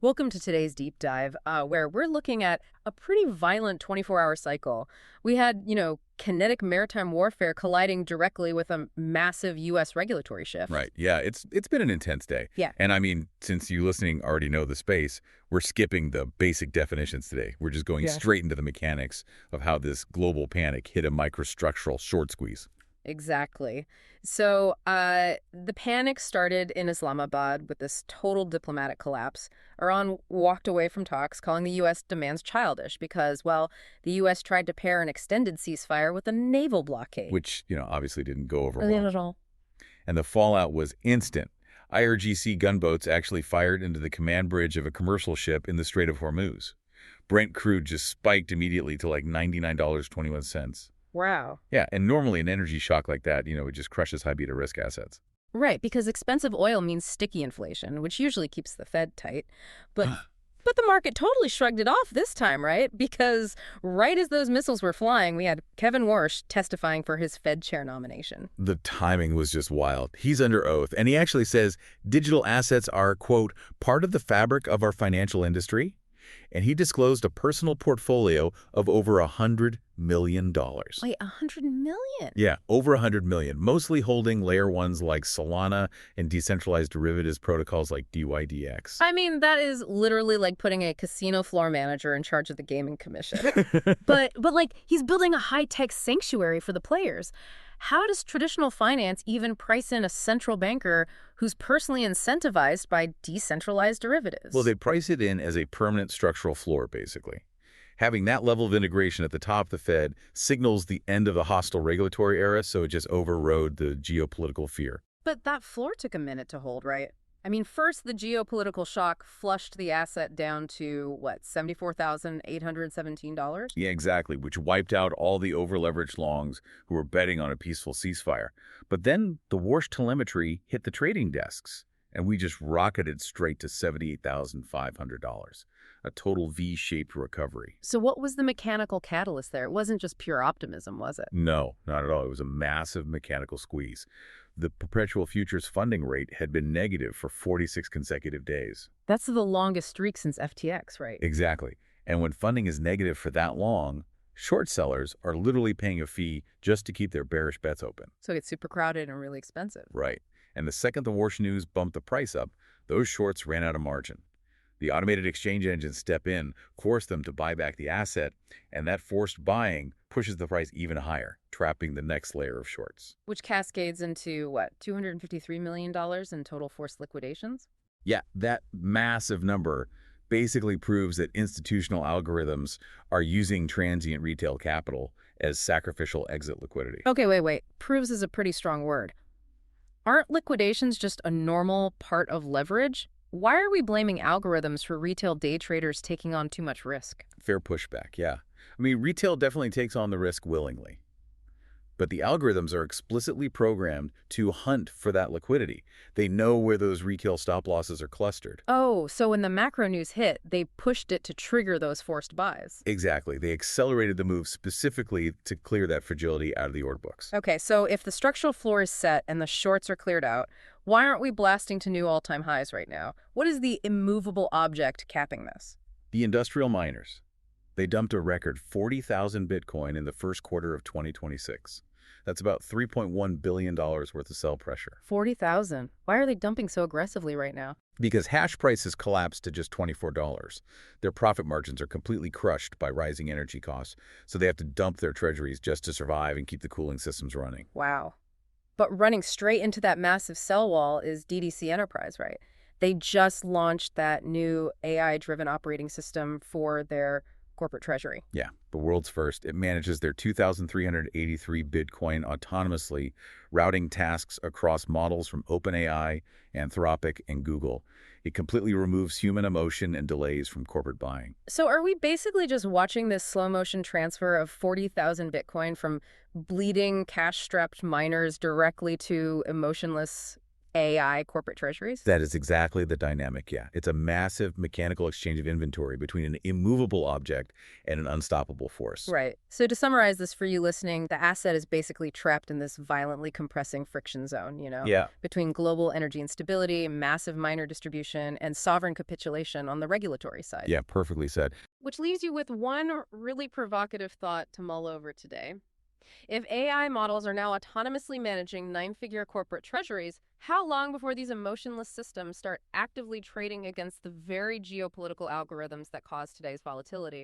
Welcome to today's deep dive, where we're looking at a pretty violent 24-hour cycle. We had, kinetic maritime warfare colliding directly with a massive U.S. regulatory shift. Right. Yeah, it's been an intense day. Yeah. And I mean, since you listening already know the space, we're skipping the basic definitions today. We're just going straight into the mechanics of how this global panic hit a microstructural short squeeze. Exactly. So the panic started in Islamabad with this total diplomatic collapse. Iran walked away from talks, calling the U.S. demands childish because, well, the U.S. tried to pair an extended ceasefire with a naval blockade. Which, obviously didn't go over Really well. not at all. And the fallout was instant. IRGC gunboats actually fired into the command bridge of a commercial ship in the Strait of Hormuz. Brent crude just spiked immediately to like $99.21. Wow. Yeah, and normally an energy shock like that, it just crushes high beta risk assets. Right, because expensive oil means sticky inflation, which usually keeps the Fed tight. But the market totally shrugged it off this time, right? Because right as those missiles were flying, we had Kevin Warsh testifying for his Fed chair nomination. The timing was just wild. He's under oath, and he actually says digital assets are, quote, part of the fabric of our financial industry. And he disclosed a personal portfolio of over $100 million. Wait, $100 million? Yeah, over $100 million, mostly holding layer ones like Solana and decentralized derivatives protocols like DYDX. I mean, that is literally like putting a casino floor manager in charge of the gaming commission. but he's building a high-tech sanctuary for the players. How does traditional finance even price in a central banker who's personally incentivized by decentralized derivatives? Well, they price it in as a permanent structural floor, basically. Having that level of integration at the top of the Fed signals the end of the hostile regulatory era, so it just overrode the geopolitical fear. But that floor took a minute to hold, right? I mean, first, the geopolitical shock flushed the asset down to, what, $74,817? Yeah, exactly, which wiped out all the over-leveraged longs who were betting on a peaceful ceasefire. But then the Warsh telemetry hit the trading desks, and we just rocketed straight to $78,500, a total V-shaped recovery. So what was the mechanical catalyst there? It wasn't just pure optimism, was it? No, not at all. It was a massive mechanical squeeze. The perpetual futures funding rate had been negative for 46 consecutive days. That's the longest streak since FTX, right? Exactly. And when funding is negative for that long, short sellers are literally paying a fee just to keep their bearish bets open. So it's super crowded and really expensive. Right. And the second the Warsh news bumped the price up, those shorts ran out of margin. The automated exchange engines step in, force them to buy back the asset, and that forced buying pushes the price even higher, trapping the next layer of shorts. Which cascades into, what, $253 million in total forced liquidations? Yeah, that massive number basically proves that institutional algorithms are using transient retail capital as sacrificial exit liquidity. Okay, wait. Proves is a pretty strong word. Aren't liquidations just a normal part of leverage? Why are we blaming algorithms for retail day traders taking on too much risk? Fair pushback, yeah. I mean, retail definitely takes on the risk willingly. But the algorithms are explicitly programmed to hunt for that liquidity. They know where those retail stop losses are clustered. Oh, so when the macro news hit, they pushed it to trigger those forced buys. Exactly. They accelerated the move specifically to clear that fragility out of the order books. Okay, so if the structural floor is set and the shorts are cleared out, why aren't we blasting to new all-time highs right now? What is the immovable object capping this? The industrial miners. They dumped a record 40,000 Bitcoin in the first quarter of 2026. That's about $3.1 billion worth of sell pressure. 40,000? Why are they dumping so aggressively right now? Because hash prices collapsed to just $24. Their profit margins are completely crushed by rising energy costs, so they have to dump their treasuries just to survive and keep the cooling systems running. Wow. But running straight into that massive sell wall is DDC Enterprise, right? They just launched that new AI-driven operating system for their corporate treasury. Yeah, the world's first. It manages their 2,383 Bitcoin autonomously, routing tasks across models from OpenAI, Anthropic, and Google. It completely removes human emotion and delays from corporate buying. So are we basically just watching this slow-motion transfer of 40,000 Bitcoin from bleeding, cash-strapped miners directly to emotionless AI corporate treasuries? That is exactly the dynamic, yeah. It's a massive mechanical exchange of inventory between an immovable object and an unstoppable force. Right. So to summarize this for you listening, the asset is basically trapped in this violently compressing friction zone, Yeah. between global energy instability, massive minor distribution, and sovereign capitulation on the regulatory side. Yeah, perfectly said. Which leaves you with one really provocative thought to mull over today. If AI models are now autonomously managing nine-figure corporate treasuries, how long before these emotionless systems start actively trading against the very geopolitical algorithms that cause today's volatility?